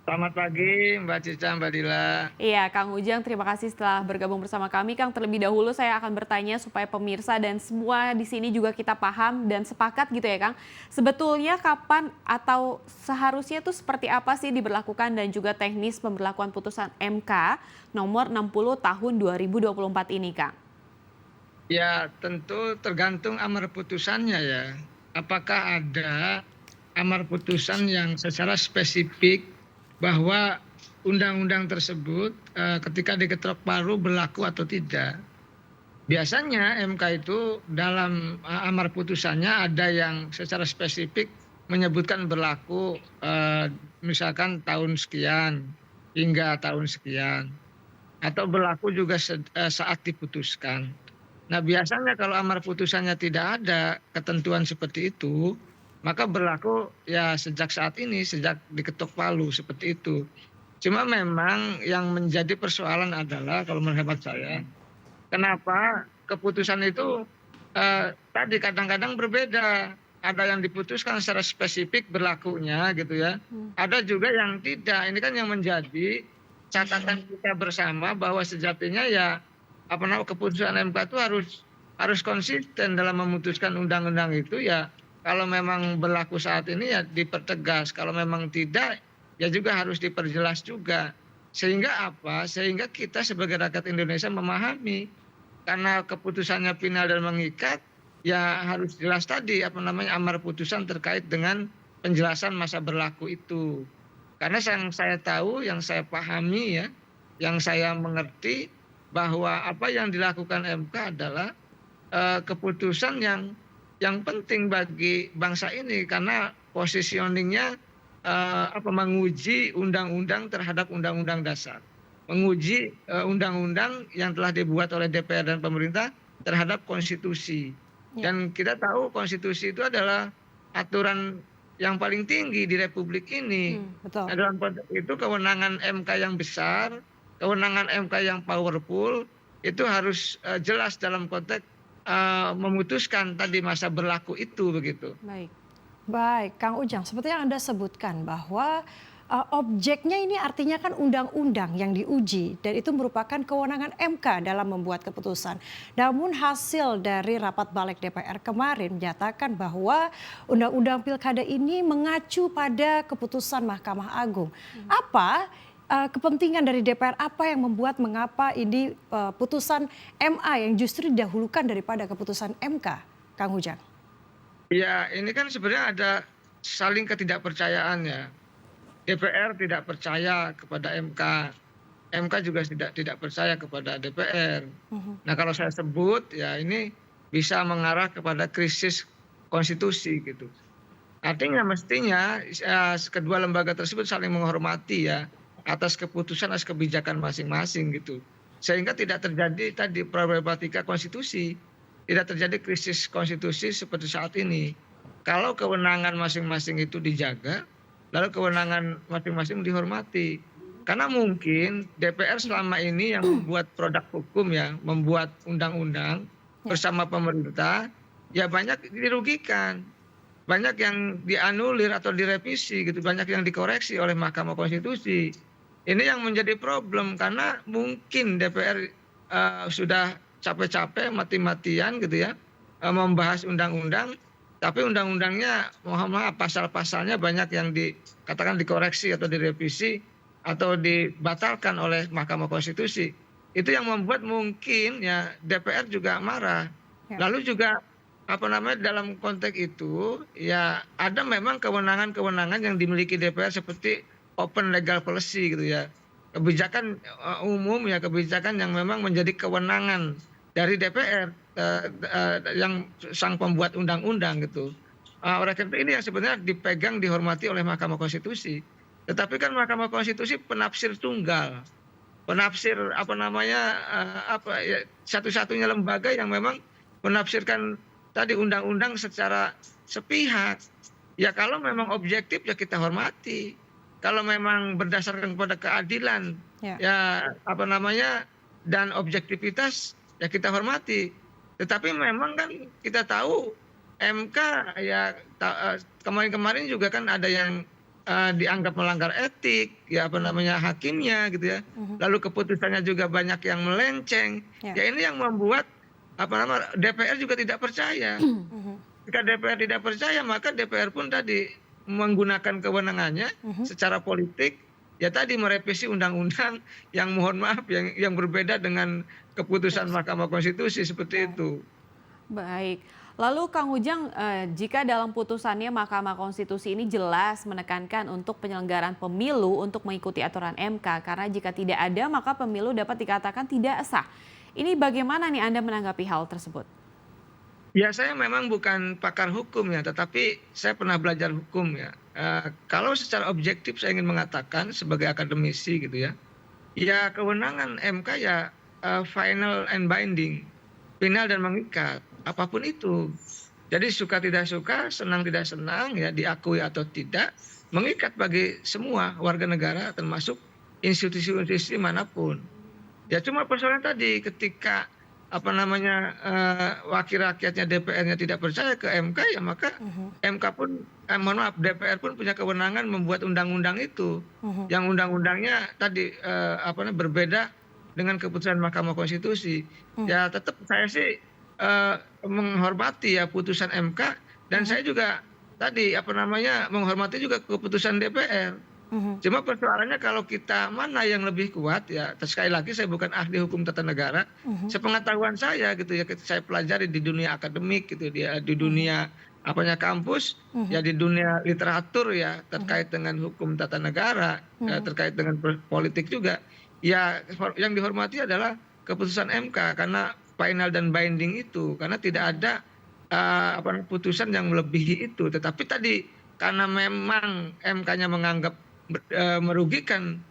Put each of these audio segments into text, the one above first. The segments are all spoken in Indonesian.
Selamat pagi Mbak Cica, Mbak Dila. Iya, Kang Ujang, terima kasih setelah bergabung bersama kami. Kang, terlebih dahulu saya akan bertanya supaya pemirsa dan semua di sini juga kita paham dan sepakat gitu ya, Kang. Sebetulnya kapan atau seharusnya itu seperti apa sih diberlakukan dan juga teknis pemberlakuan putusan MK nomor 60 tahun 2024 ini, Kang? Ya tentu tergantung amar putusannya ya. Apakah ada amar putusan yang secara spesifik bahwa undang-undang tersebut ketika diketok palu berlaku atau tidak. Biasanya MK itu dalam amar putusannya ada yang secara spesifik menyebutkan berlaku misalkan tahun sekian hingga tahun sekian. Atau berlaku juga saat diputuskan. Nah, biasanya kalau amar putusannya tidak ada ketentuan seperti itu, maka berlaku ya sejak saat ini, sejak diketok palu seperti itu. Cuma memang yang menjadi persoalan adalah kalau menurut hemat saya, kenapa keputusan itu tadi kadang-kadang berbeda. Ada yang diputuskan secara spesifik berlakunya gitu ya. Ada juga yang tidak. Ini kan yang menjadi catatan kita bersama bahwa sejatinya ya apa namanya keputusan MK itu harus konsisten dalam memutuskan undang-undang itu ya. Kalau memang berlaku saat ini ya dipertegas. Kalau memang tidak ya juga harus diperjelas juga. Sehingga apa? Sehingga kita sebagai rakyat Indonesia memahami karena keputusannya final dan mengikat, ya harus jelas tadi apa namanya amar putusan terkait dengan penjelasan masa berlaku itu. Karena yang saya tahu, yang saya pahami ya, yang saya mengerti bahwa apa yang dilakukan MK adalah keputusan yang penting bagi bangsa ini karena positioningnya menguji undang-undang terhadap undang-undang dasar, menguji undang-undang yang telah dibuat oleh DPR dan pemerintah terhadap konstitusi. Ya. Dan kita tahu konstitusi itu adalah aturan yang paling tinggi di republik ini. Betul. Nah, dalam konteks itu kewenangan MK yang besar, kewenangan MK yang powerful itu harus jelas dalam konteks memutuskan tadi masa berlaku itu begitu. Baik. Baik, Kang Ujang, seperti yang Anda sebutkan bahwa objeknya ini artinya kan undang-undang yang diuji dan itu merupakan kewenangan MK dalam membuat keputusan. Namun hasil dari rapat balik DPR kemarin menyatakan bahwa undang-undang pilkada ini mengacu pada keputusan Mahkamah Agung. Apa kepentingan dari DPR, apa yang membuat mengapa ini putusan MA yang justru didahulukan daripada keputusan MK, Kang Ujang? Ya, ini kan sebenarnya ada saling ketidakpercayaan ya. DPR tidak percaya kepada MK, MK juga tidak percaya kepada DPR. Nah, kalau saya sebut ya ini bisa mengarah kepada krisis konstitusi gitu. Artinya mestinya kedua lembaga tersebut saling menghormati ya atas keputusan, atas kebijakan masing-masing gitu. Sehingga tidak terjadi tadi problematika konstitusi, tidak terjadi krisis konstitusi seperti saat ini. Kalau kewenangan masing-masing itu dijaga, lalu kewenangan masing-masing dihormati. Karena mungkin DPR selama ini yang membuat produk hukum ya, membuat undang-undang Ya. bersama pemerintah, ya banyak dirugikan. Banyak yang dianulir atau direvisi gitu, banyak yang dikoreksi oleh Mahkamah Konstitusi. Ini yang menjadi problem karena mungkin DPR sudah capek-capek, mati-matian gitu ya, membahas undang-undang, tapi undang-undangnya mohon maaf pasal-pasalnya banyak yang dikatakan dikoreksi atau direvisi atau dibatalkan oleh Mahkamah Konstitusi. Itu yang membuat mungkin ya DPR juga marah. Ya. Lalu juga apa namanya dalam konteks itu ya ada memang kewenangan-kewenangan yang dimiliki DPR seperti open legal policy gitu ya. Kebijakan umum ya, kebijakan yang memang menjadi kewenangan dari DPR yang sang pembuat undang-undang gitu. Oleh karena ini yang sebenarnya dipegang dihormati oleh Mahkamah Konstitusi. Tetapi kan Mahkamah Konstitusi penafsir tunggal, penafsir apa namanya apa ya satu-satunya lembaga yang memang menafsirkan tadi undang-undang secara sepihak. Ya kalau memang objektif ya kita hormati. Kalau memang berdasarkan kepada keadilan Ya. ya apa namanya dan objektivitas ya kita hormati. Tetapi memang kan kita tahu MK ya kemarin-kemarin juga kan ada yang dianggap melanggar etik, ya apa namanya hakimnya gitu ya. Lalu keputusannya juga banyak yang melenceng. Ya. Ya ini yang membuat apa namanya DPR juga tidak percaya. Mhm. Jika DPR tidak percaya, maka DPR pun tadi menggunakan kewenangannya secara politik, ya tadi merevisi undang-undang yang mohon maaf yang berbeda dengan keputusan Mahkamah Konstitusi seperti itu. Baik. Lalu Kang Ujang, jika dalam putusannya Mahkamah Konstitusi ini jelas menekankan untuk penyelenggaraan pemilu untuk mengikuti aturan MK, karena jika tidak ada maka pemilu dapat dikatakan tidak sah. Ini bagaimana nih Anda menanggapi hal tersebut? Ya saya memang bukan pakar hukum ya, tetapi saya pernah belajar hukum ya. Kalau secara objektif saya ingin mengatakan sebagai akademisi gitu ya, ya kewenangan MK ya final and binding, final dan mengikat, apapun itu. Jadi suka tidak suka, senang tidak senang, ya diakui atau tidak, mengikat bagi semua warga negara termasuk institusi-institusi manapun. Ya cuma persoalan tadi ketika apa namanya wakil rakyatnya DPR-nya tidak percaya ke MK ya maka MK pun mohon maaf DPR pun punya kewenangan membuat undang-undang itu yang undang-undangnya tadi apa namanya berbeda dengan keputusan Mahkamah Konstitusi. Ya tetap saya sih menghormati ya putusan MK dan saya juga tadi apa namanya menghormati juga keputusan DPR. Cuma persoalannya kalau kita mana yang lebih kuat ya sekali lagi saya bukan ahli hukum tata negara, sepengetahuan saya gitu ya saya pelajari di dunia akademik gitu dia di dunia apanya kampus ya di dunia literatur ya terkait dengan hukum tata negara terkait dengan politik juga ya yang dihormati adalah keputusan MK karena final dan binding itu karena tidak ada apa putusan yang melebihi itu tetapi tadi karena memang MK-nya menganggap merugikan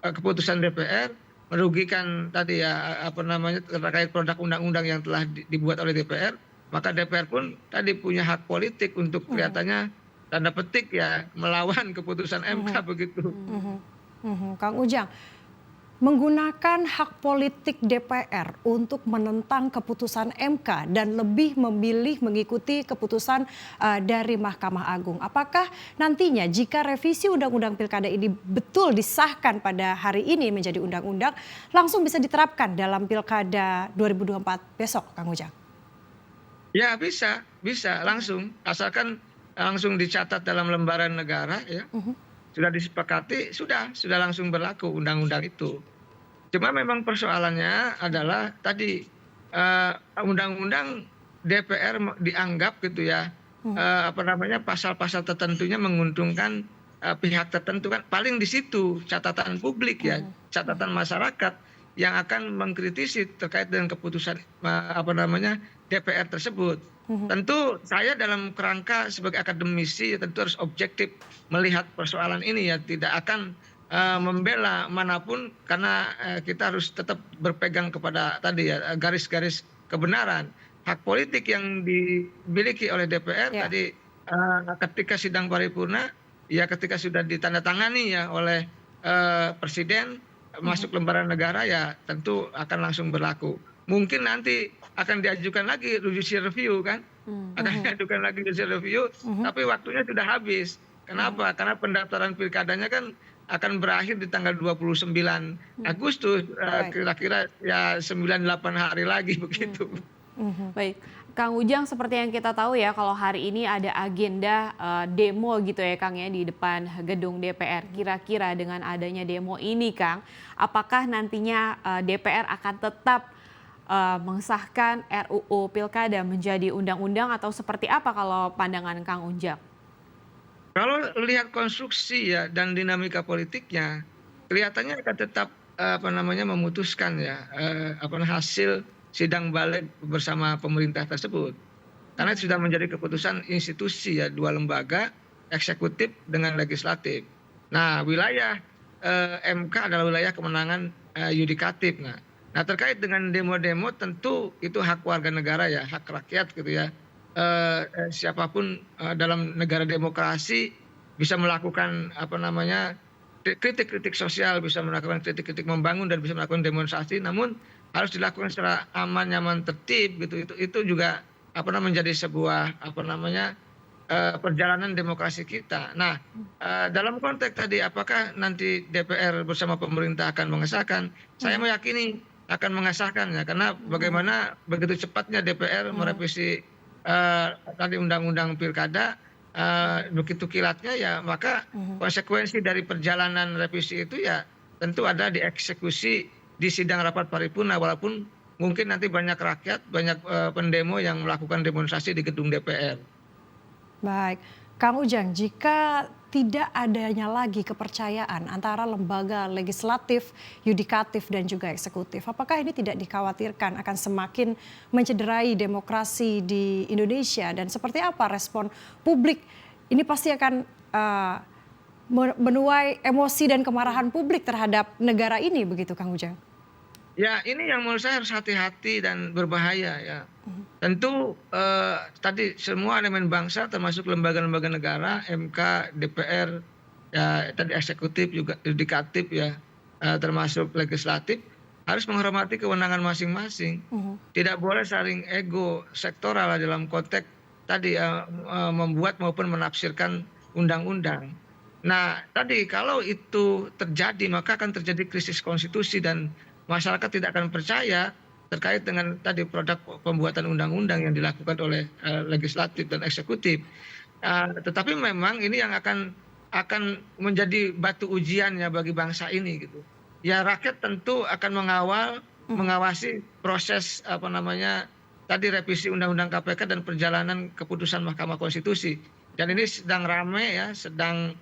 keputusan DPR, merugikan tadi ya apa namanya terkait produk undang-undang yang telah dibuat oleh DPR, maka DPR pun tadi punya hak politik untuk kelihatannya tanda petik ya melawan keputusan MK begitu. Kang Ujang, menggunakan hak politik DPR untuk menentang keputusan MK dan lebih memilih mengikuti keputusan dari Mahkamah Agung. Apakah nantinya jika revisi Undang-Undang Pilkada ini betul disahkan pada hari ini menjadi undang-undang, langsung bisa diterapkan dalam Pilkada 2024 besok, Kang Ujang? Ya bisa langsung asalkan langsung dicatat dalam lembaran negara ya. Sudah disepakati, sudah langsung berlaku undang-undang itu. Cuma memang persoalannya adalah tadi undang-undang DPR dianggap gitu ya apa namanya pasal-pasal tertentunya menguntungkan pihak tertentu kan paling di situ catatan publik ya catatan masyarakat yang akan mengkritisi terkait dengan keputusan apa namanya DPR tersebut. Tentu saya dalam kerangka sebagai akademisi ya tentu harus objektif melihat persoalan ini ya tidak akan membela manapun karena kita harus tetap berpegang kepada tadi ya garis-garis kebenaran. Hak politik yang dimiliki oleh DPR tadi ketika sidang paripurna ya ketika sudah ditandatangani ya oleh presiden masuk lembaran negara ya tentu akan langsung berlaku. Mungkin nanti akan diajukan lagi judicial review kan, akan diajukan lagi judicial review, tapi waktunya sudah habis. Kenapa? Karena pendaftaran pilkadanya kan akan berakhir di tanggal 29 Agustus, kira-kira ya 98 hari lagi begitu. Baik, Kang Ujang seperti yang kita tahu ya kalau hari ini ada agenda demo gitu ya Kang ya di depan gedung DPR. Kira-kira dengan adanya demo ini Kang, apakah nantinya DPR akan tetap mengesahkan RUU Pilkada menjadi undang-undang atau seperti apa kalau pandangan Kang Ujang? Kalau lihat konstruksi ya dan dinamika politiknya, kelihatannya akan tetap apa namanya memutuskan ya hasil sidang balik bersama pemerintah tersebut. Karena sudah menjadi keputusan institusi ya dua lembaga eksekutif dengan legislatif. Nah wilayah MK adalah wilayah kemenangan yudikatif. Nah terkait dengan demo-demo tentu itu hak warga negara ya hak rakyat gitu ya. Siapapun dalam negara demokrasi bisa melakukan apa namanya kritik-kritik sosial, bisa melakukan kritik-kritik membangun dan bisa melakukan demonstrasi, namun harus dilakukan secara aman, nyaman, tertib gitu. Itu juga apa namanya menjadi sebuah apa namanya perjalanan demokrasi kita. Nah, dalam konteks tadi apakah nanti DPR bersama pemerintah akan mengesahkan? Saya meyakini akan mengesahkannya karena bagaimana begitu cepatnya DPR merevisi tadi undang-undang pilkada, begitu kilatnya ya, maka konsekuensi dari perjalanan revisi itu ya tentu ada dieksekusi di sidang rapat paripurna, walaupun mungkin nanti banyak rakyat, banyak pendemo yang melakukan demonstrasi di gedung DPR. Baik, Kang Ujang, jika tidak adanya lagi kepercayaan antara lembaga legislatif, yudikatif, dan juga eksekutif, apakah ini tidak dikhawatirkan akan semakin mencederai demokrasi di Indonesia? Dan seperti apa respon publik? Ini pasti akan menuai emosi dan kemarahan publik terhadap negara ini, begitu Kang Ujang? Ya, ini yang menurut saya harus hati-hati dan berbahaya ya. Tentu tadi semua elemen bangsa termasuk lembaga-lembaga negara, MK, DPR, ya tadi eksekutif juga yudikatif ya, termasuk legislatif harus menghormati kewenangan masing-masing. Tidak boleh saling ego sektoral dalam konteks tadi membuat maupun menafsirkan undang-undang. Nah, tadi kalau itu terjadi maka akan terjadi krisis konstitusi dan masyarakat tidak akan percaya terkait dengan tadi produk pembuatan undang-undang yang dilakukan oleh legislatif dan eksekutif. Tetapi memang ini yang akan menjadi batu ujiannya bagi bangsa ini gitu. Ya rakyat tentu akan mengawasi proses tadi revisi undang-undang KPK dan perjalanan keputusan Mahkamah Konstitusi. Dan ini sedang ramai ya, sedang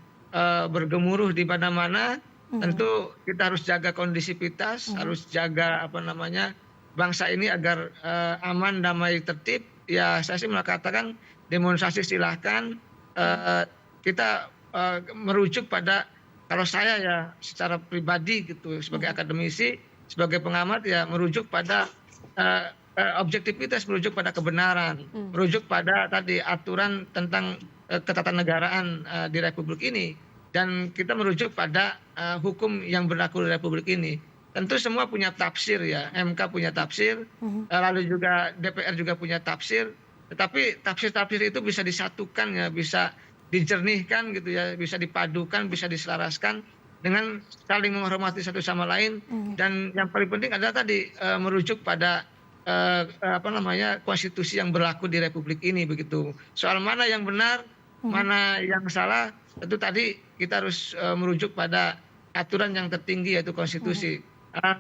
bergemuruh di mana-mana. Tentu kita harus jaga kondisivitas, harus jaga bangsa ini agar aman, damai, tertib. Ya saya sih mengatakan demonstrasi silahkan. Kita merujuk pada, kalau saya ya secara pribadi gitu sebagai akademisi, sebagai pengamat ya merujuk pada objektivitas, merujuk pada kebenaran, merujuk pada tadi aturan tentang ketatanegaraan di Republik ini. Dan kita merujuk pada hukum yang berlaku di Republik ini. Tentu semua punya tafsir ya, MK punya tafsir, lalu juga DPR juga punya tafsir. Tetapi tafsir-tafsir itu bisa disatukan ya, bisa dijernihkan gitu ya, bisa dipadukan, bisa diselaraskan dengan saling menghormati satu sama lain. Dan yang paling penting adalah tadi merujuk pada konstitusi yang berlaku di Republik ini begitu. Soal mana yang benar, mana yang salah, tentu tadi kita harus merujuk pada aturan yang tertinggi yaitu konstitusi.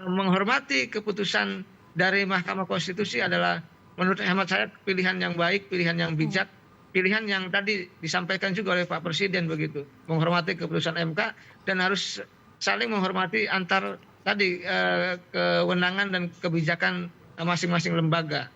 Menghormati keputusan dari Mahkamah Konstitusi adalah menurut hemat saya pilihan yang baik, pilihan yang bijak, pilihan yang tadi disampaikan juga oleh Pak Presiden begitu. Menghormati keputusan MK dan harus saling menghormati antar tadi kewenangan dan kebijakan masing-masing lembaga.